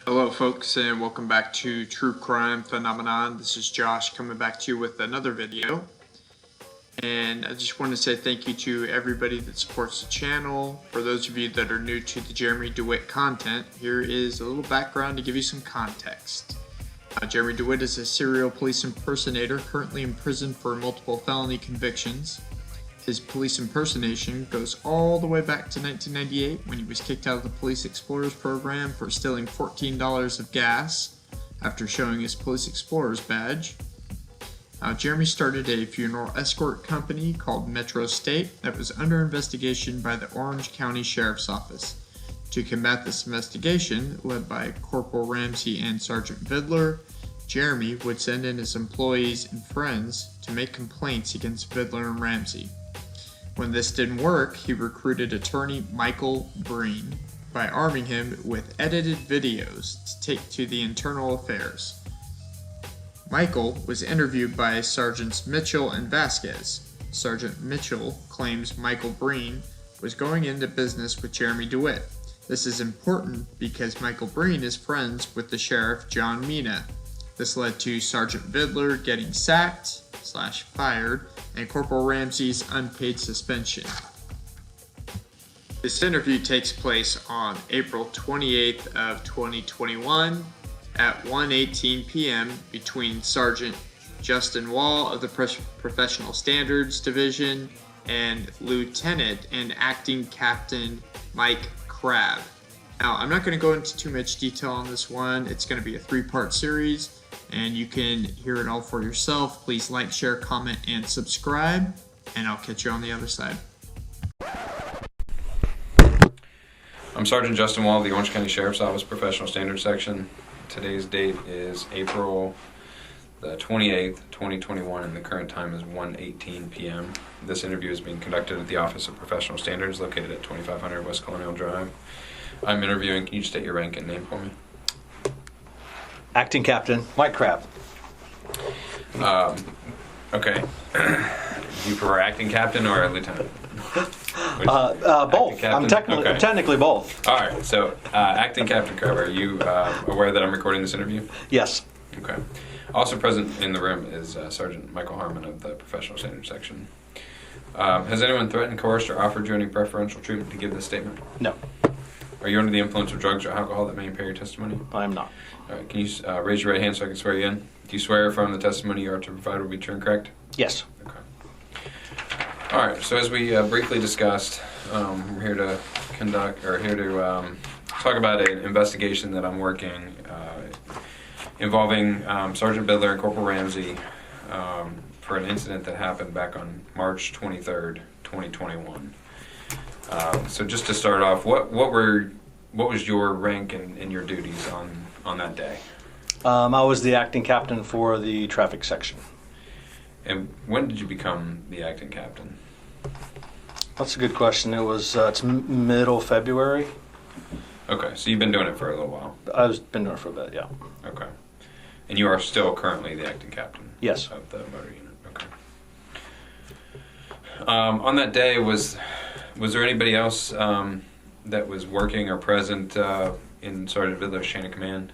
Hello folks, and welcome back to True Crime Phenomenon. This is Josh coming back to you with another video. And I just want to say thank you to everybody that supports the channel. For those of you that are new to the Jeremy Dewitte content, here is a little background to give you some context. Jeremy Dewitte is a serial police impersonator currently in prison for multiple felony convictions. His police impersonation goes all the way back to 1998 when he was kicked out of the Police Explorers program for stealing $14 of gas after showing his Police Explorers badge. Jeremy started a funeral escort company called Metro State that was under investigation by the Orange County Sheriff's Office. To combat this investigation, led by Corporal Ramsey and Sergeant Vidler, Jeremy would send in his employees and friends to make complaints against Vidler and Ramsey. When this didn't work, he recruited attorney Michael Breen by arming him with edited videos to take to the internal affairs. Michael was interviewed by Sergeants Mitchell and Vasquez. Sergeant Mitchell claims Michael Breen was going into business with Jeremy Dewitte. This is important because Michael Breen is friends with the sheriff John Mina. This led to Sergeant Vidler getting sacked/fired and Corporal Ramsey's unpaid suspension. This interview takes place on April 28th of 2021 at 1:18 p.m. between Sergeant Justin Wall of the Professional Standards Division and Lieutenant and Acting Captain Mike Crabb. Now, I'm not going to go into too much detail on this one. It's going to be a 3-part series, and you can hear it all for yourself. Please like, share, comment, and subscribe, and I'll catch you on the other side. I'm Sergeant Justin Wall of the Orange County Sheriff's Office Professional Standards Section. Today's date is April the 28th, 2021, and the current time is 1:18 p.m. This interview is being conducted at the Office of Professional Standards located at 2500 West Colonial Drive. I'm interviewing. Can you state your rank and name for me? Acting Captain Mike Crabb. Okay. Do you prefer acting captain or lieutenant? Both. I'm technically both. All right. So, acting Captain Crabb, are you aware that I'm recording this interview? Yes. Okay. Also present in the room is Sergeant Michael Harmon of the Professional Standards Section. Has anyone threatened, coerced, or offered you any preferential treatment to give this statement? No. Are you under the influence of drugs or alcohol that may impair your testimony? I am not. All right. Can you raise your right hand so I can swear you in? Do you swear from the testimony you are to provide will be true and correct? Yes. Okay. All right. So as we briefly discussed, we're here to talk about an investigation that I'm working involving Sergeant Vidler and Corporal Ramsey for an incident that happened back on March 23rd, 2021. So just to start off, what was your rank and your duties on that day? I was the acting captain for the traffic section. And when did you become the acting captain? That's a good question. It's middle February. Okay, so you've been doing it for a little while. I've been doing it for a bit, yeah. Okay. And you are still currently the acting captain? Yes. Of the motor unit. Okay. On that day, was there anybody else that was working or present in Sergeant Vidler's chain of command?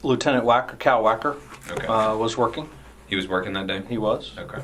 Lieutenant Cal Wacker Okay. was working. He was working that day? He was. Okay.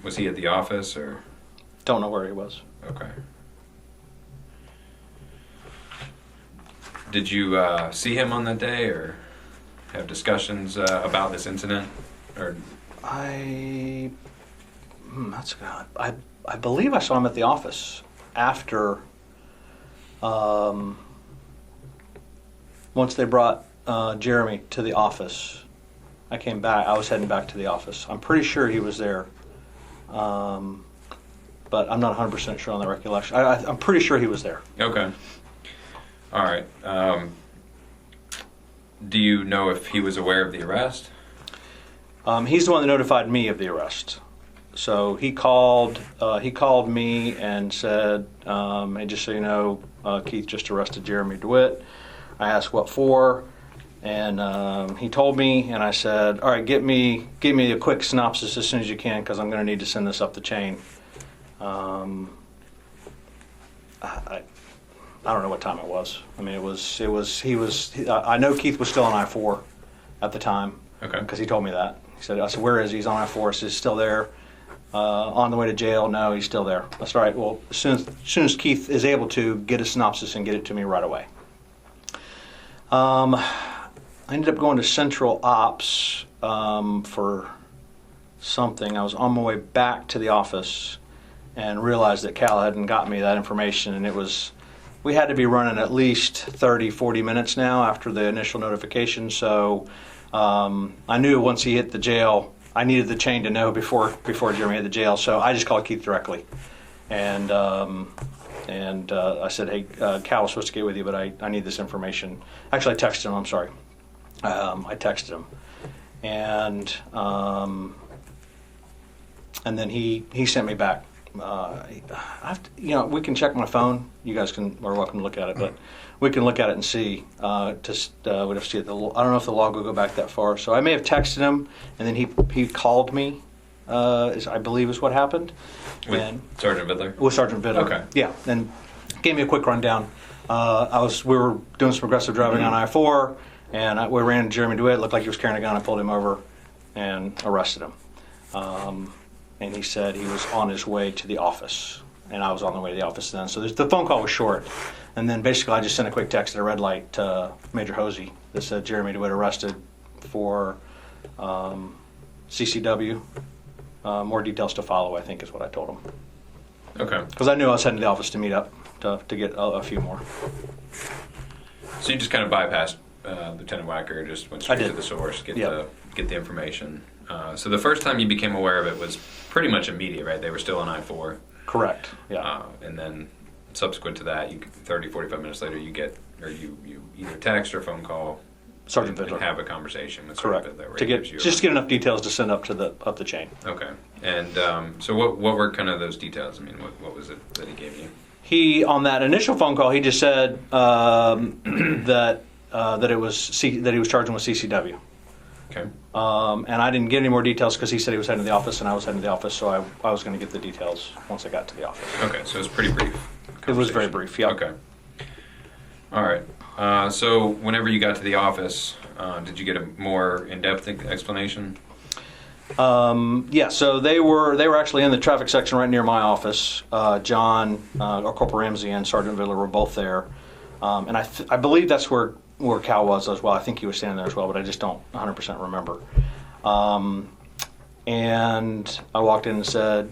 Was he at the office or? Don't know where he was. Okay. Did you see him on that day or have discussions about this incident? Or that's good. I believe I saw him at the office after. Once they brought Jeremy to the office, I came back. I was heading back to the office. I'm pretty sure he was there, but I'm not 100% sure on the recollection. I'm pretty sure he was there. Okay. All right. Do you know if he was aware of the arrest? He's the one that notified me of the arrest. So he called me and said, "Hey, just so you know, Keith just arrested Jeremy Dewitte." I asked what for, and he told me, and I said, "All right, give me a quick synopsis as soon as you can, because I'm going to need to send this up the chain." I don't know what time it was. I mean, I know Keith was still on I-4 at the time. Okay. Because he told me that. I said, where is he? He's on I-4. He's still there. On the way to jail? No, he's still there. That's all right. Well, as soon as Keith is able to, get a synopsis and get it to me right away. I ended up going to Central Ops for something. I was on my way back to the office and realized that Cal hadn't got me that information, and we had to be running at least 30, 40 minutes now after the initial notification, so I knew once he hit the jail, I needed the chain to know before Jeremy hit the jail, so I just called Keith directly. And I said, hey, Cal was supposed to get with you, but I need this information. Actually, I texted him, I'm sorry. I texted him. And then he sent me back. We can check my phone. You guys are welcome to look at it, but we can look at it and see. We'd have to see it. I don't know if the log will go back that far. So I may have texted him, and then he called me. I believe is what happened. With Sergeant Vidler? With Sergeant Vidler. Okay. Yeah, and gave me a quick rundown. We were doing some aggressive driving on I-4, and we ran Jeremy Dewitte. Looked like he was carrying a gun. I pulled him over and arrested him. And he said he was on his way to the office, and I was on the way to the office then. So the phone call was short, and then basically I just sent a quick text at a red light to Major Hosey that said Jeremy DeWitt arrested for CCW. More details to follow, I think, is what I told him. Okay. Because I knew I was heading to the office to meet up to get a few more. So you just kind of bypassed Lieutenant Wacker, just went straight to the source, get the information. So the first time you became aware of it was pretty much immediate, right? They were still on I-4. Correct. Yeah. And then subsequent to that, 30, 45 minutes later, you either text or phone call Sergeant Vidler. And have a conversation with Correct. Sergeant Vidler. To get enough details to send up the chain. Okay. And so what were kind of those details? I mean, what was it that he gave you? He, on that initial phone call, he just said that he was charging with CCW. Okay. And I didn't get any more details because he said he was heading to the office and I was heading to the office, so I was going to get the details once I got to the office. Okay, so it was pretty brief. It was very brief, yeah. Okay. All right. So whenever you got to the office, did you get a more in-depth explanation? Yeah, so they were actually in the traffic section right near my office. John, or Corporal Ramsey, and Sergeant Vidler were both there. And I believe that's where Cal was as well. I think he was standing there as well, but I just don't 100% remember. And I walked in and said,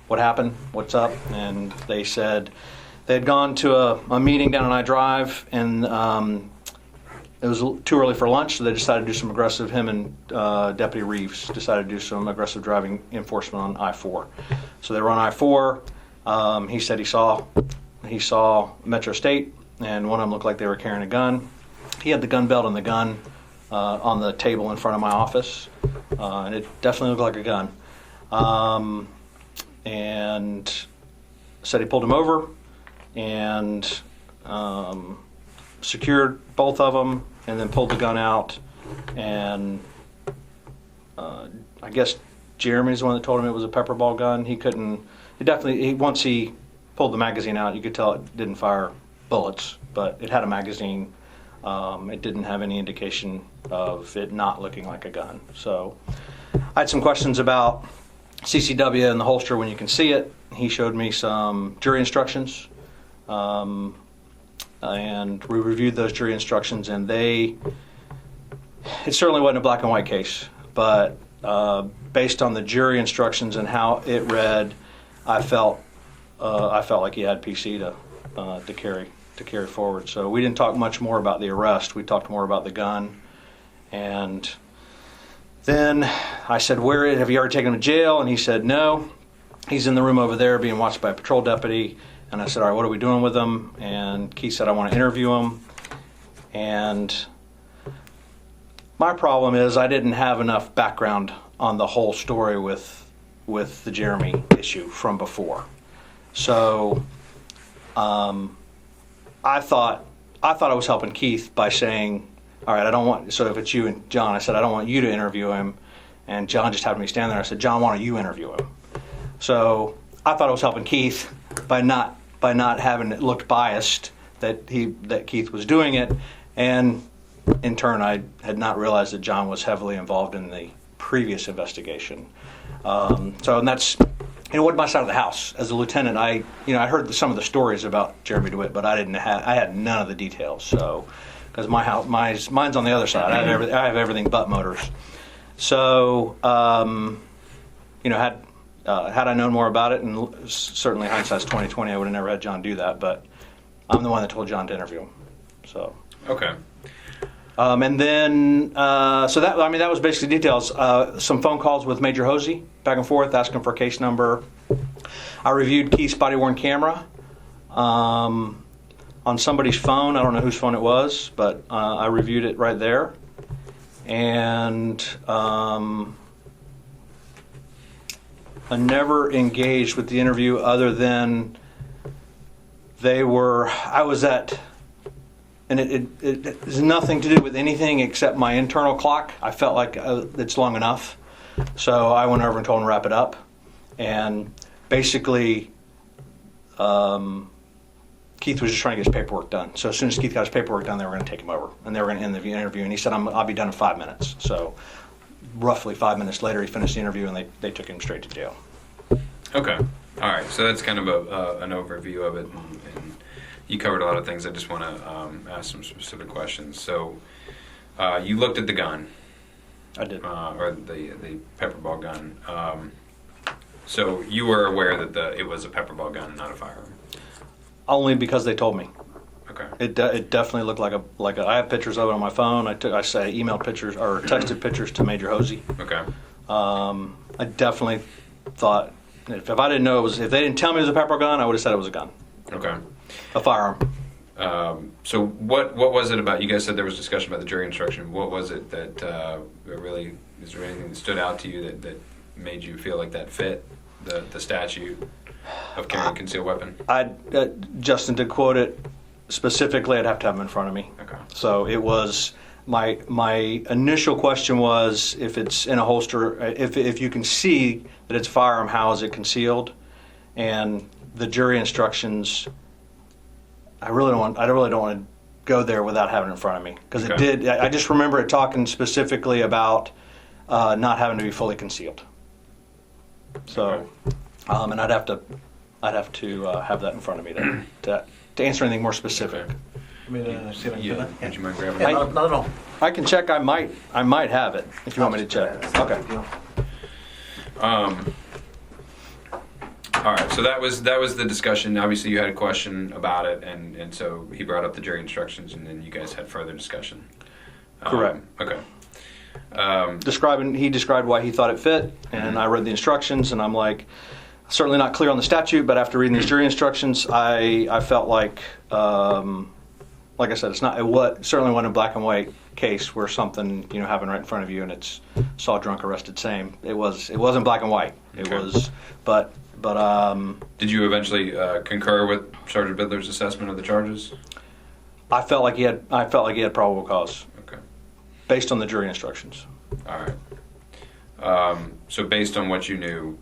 what happened? What's up? And they said they had gone to a meeting down on I Drive, and it was too early for lunch, so they decided to do some aggressive, him and Deputy Reeves decided to do some aggressive driving enforcement on I-4. So they were on I-4. He said he saw Metro State, and one of them looked like they were carrying a gun. He had the gun belt and the gun on the table in front of my office, and it definitely looked like a gun. And said he pulled him over and secured both of them, and then pulled the gun out. And I guess Jeremy's the one that told him it was a pepper ball gun. Once he pulled the magazine out, you could tell it didn't fire bullets, but it had a magazine. It didn't have any indication of it not looking like a gun. So I had some questions about CCW and the holster when you can see it. He showed me some jury instructions, and we reviewed those jury instructions, and it certainly wasn't a black and white case, but based on the jury instructions and how it read, I felt like he had PC to carry forward. So we didn't talk much more about the arrest. We talked more about the gun. And then I said, have you already taken him to jail? And he said, no. He's in the room over there being watched by a patrol deputy. And I said, all right, what are we doing with him? And Keith said, I want to interview him. And my problem is I didn't have enough background on the whole story with the Jeremy issue from before. So I thought I was helping Keith by saying, all right, so if it's you and John, I said, I don't want you to interview him. And John just happened to be standing there. I said, John, why don't you interview him? So I thought I was helping Keith by not by not having it looked biased that Keith was doing it, and in turn I had not realized that John was heavily involved in the previous investigation. And that's, it wasn't my side of the house. As a lieutenant, I heard some of the stories about Jeremy DeWitte, but I had none of the details. So, because mine's on the other side. I have everything but motors. So, had I known more about it, and certainly hindsight's 20/20, I would have never had John do that. But I'm the one that told John to interview him. So. Okay. And then, that was basically details. Some phone calls with Major Hosey, back and forth, asking for a case number. I reviewed Keith's body-worn camera on somebody's phone. I don't know whose phone it was, but I reviewed it right there. And I never engaged with the interview other than I was at... And it has nothing to do with anything except my internal clock. I felt like it's long enough. So I went over and told him to wrap it up. And basically, Keith was just trying to get his paperwork done. So as soon as Keith got his paperwork done, they were going to take him over. And they were going to end the interview. And he said, I'll be done in 5 minutes. So roughly 5 minutes later, he finished the interview, and they took him straight to jail. Okay. All right. So that's kind of an overview of it. And you covered a lot of things. I just want to ask some specific questions. So, you looked at the gun. I did. Or the pepper ball gun. So you were aware that it was a pepper ball gun and not a firearm. Only because they told me. Okay. It definitely looked like a. I have pictures of it on my phone. I emailed pictures or texted pictures to Major Hosey. Okay. I definitely thought if I didn't know if they didn't tell me it was a pepper gun, I would have said it was a gun. Okay. A firearm. So what was it about? You guys said there was discussion about the jury instruction. What was it that really? Is there anything that stood out to you that made you feel like that fit the statute of carrying a concealed weapon? Justin, to quote it specifically, I'd have to have them in front of me. Okay. So it was my initial question was if it's in a holster, if you can see that it's a firearm, how is it concealed? And the jury instructions. I really don't want to go there without having it in front of me because it did. I just remember it talking specifically about not having to be fully concealed. So, and I'd have to have that in front of me to answer anything more specific. Okay. See if I can do that? Would you mind grabbing Yeah, that? not at all. I can check. I might have it if you want me to check. Okay. All right, so that was the discussion. Obviously, you had a question about it, and so he brought up the jury instructions, and then you guys had further discussion. Correct. Okay. He described why he thought it fit, and I read the instructions, and I'm like, certainly not clear on the statute, but after reading these jury instructions, I felt like I said, it certainly wasn't a black and white case where something happened right in front of you and it's saw drunk arrested same. It wasn't black and white. It was, but. Did you eventually concur with Sergeant Bidler's assessment of the charges? I felt like he had probable cause. Okay. Based on the jury instructions. All right. So based on what you knew,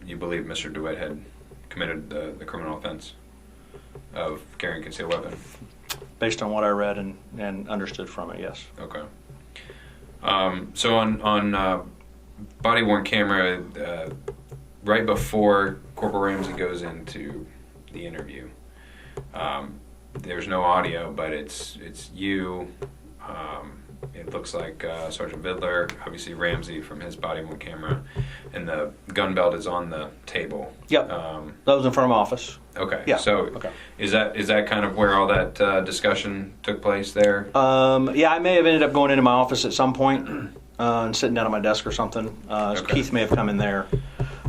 you believe Mr. DeWitte had committed the criminal offense of carrying a concealed weapon? Based on what I read and understood from it, yes. Okay. So on body-worn camera, right before Corporal Ramsey goes into the interview, there's no audio, but it's you. It looks like Sergeant Bidler, obviously Ramsey from his body-worn camera, and the gun belt is on the table. Yep. That was in front of my office. Okay. Yeah. So okay. Is that kind of where all that discussion took place there? Yeah, I may have ended up going into my office at some point and sitting down at my desk or something. Okay. Keith may have come in there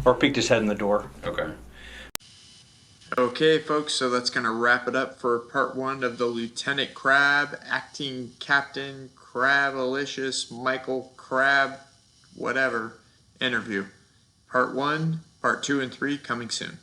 or peeked his head in the door. Okay. Okay, folks, so that's going to wrap it up for part one of the Lieutenant Crabb, Acting Captain Crabb-alicious Michael Crabb, whatever, interview. Part one, part two, and three coming soon.